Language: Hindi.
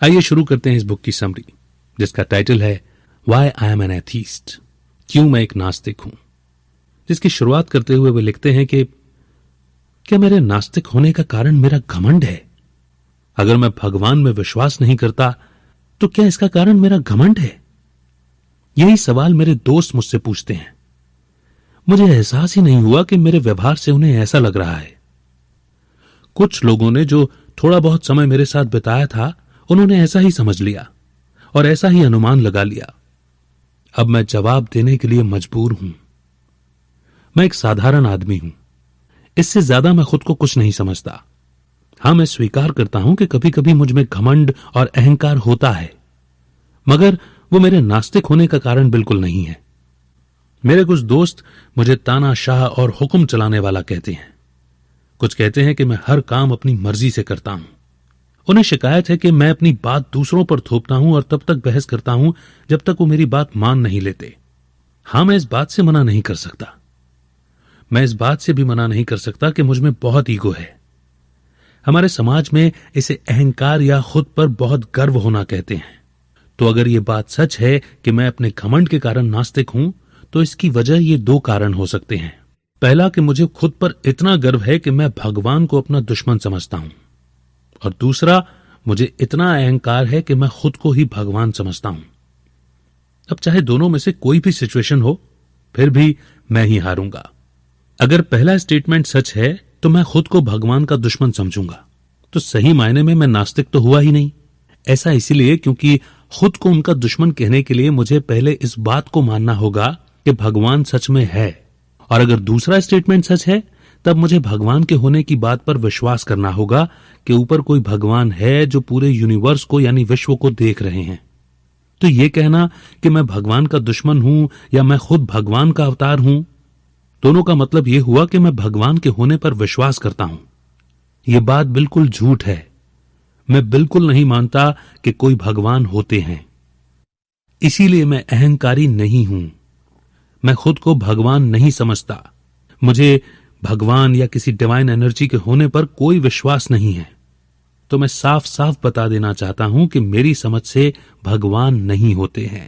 आइए शुरू करते हैं इस बुक की समरी, जिसका टाइटल है why I am an atheist, क्यों मैं एक नास्तिक हूं। जिसकी शुरुआत करते हुए वे लिखते हैं कि क्या मेरे नास्तिक होने का कारण मेरा घमंड है? अगर मैं भगवान में विश्वास नहीं करता तो क्या इसका कारण मेरा घमंड है? यही सवाल मेरे दोस्त मुझसे पूछते हैं। मुझे एहसास ही नहीं हुआ कि मेरे व्यवहार से उन्हें ऐसा लग रहा है। कुछ लोगों ने जो थोड़ा बहुत समय मेरे साथ बिताया था, उन्होंने ऐसा ही समझ लिया और ऐसा ही अनुमान लगा लिया। अब मैं जवाब देने के लिए मजबूर हूं। मैं एक साधारण आदमी हूं, इससे ज्यादा मैं खुद को कुछ नहीं समझता। हां, मैं स्वीकार करता हूं कि कभी कभी मुझ में घमंड और अहंकार होता है, मगर वो मेरे नास्तिक होने का कारण बिल्कुल नहीं है। मेरे कुछ दोस्त मुझे तानाशाह और हुक्म चलाने वाला कहते हैं। कुछ कहते हैं कि मैं हर काम अपनी मर्जी से करता हूं। उन्हें शिकायत है कि मैं अपनी बात दूसरों पर थोपता हूं और तब तक बहस करता हूं जब तक वो मेरी बात मान नहीं लेते। हां, मैं इस बात से मना नहीं कर सकता। मैं इस बात से भी मना नहीं कर सकता कि मुझ में बहुत ईगो है। हमारे समाज में इसे अहंकार या खुद पर बहुत गर्व होना कहते हैं। तो अगर ये बात सच है कि मैं अपने घमंड के कारण नास्तिक हूं, तो इसकी वजह ये दो कारण हो सकते हैं। पहला कि मुझे खुद पर इतना गर्व है कि मैं भगवान को अपना दुश्मन समझता हूं, और दूसरा मुझे इतना अहंकार है कि मैं खुद को ही भगवान समझता हूं। अब चाहे दोनों में से कोई भी सिचुएशन हो, फिर भी मैं ही हारूंगा। अगर पहला स्टेटमेंट सच है तो मैं खुद को भगवान का दुश्मन समझूंगा, तो सही मायने में मैं नास्तिक तो हुआ ही नहीं। ऐसा इसीलिए क्योंकि खुद को उनका दुश्मन कहने के लिए मुझे पहले इस बात को मानना होगा कि भगवान सच में है, और अगर दूसरा स्टेटमेंट सच है तब मुझे भगवान के होने की बात पर विश्वास करना होगा कि ऊपर कोई भगवान है जो पूरे यूनिवर्स को यानी विश्व को देख रहे हैं। तो ये कहना कि मैं भगवान का दुश्मन हूं या मैं खुद भगवान का अवतार हूं, दोनों का मतलब यह हुआ कि मैं भगवान के होने पर विश्वास करता हूं। यह बात बिल्कुल झूठ है। मैं बिल्कुल नहीं मानता कि कोई भगवान होते हैं, इसीलिए मैं अहंकारी नहीं हूं। मैं खुद को भगवान नहीं समझता। मुझे भगवान या किसी डिवाइन एनर्जी के होने पर कोई विश्वास नहीं है। तो मैं साफ साफ बता देना चाहता हूं कि मेरी समझ से भगवान नहीं होते हैं।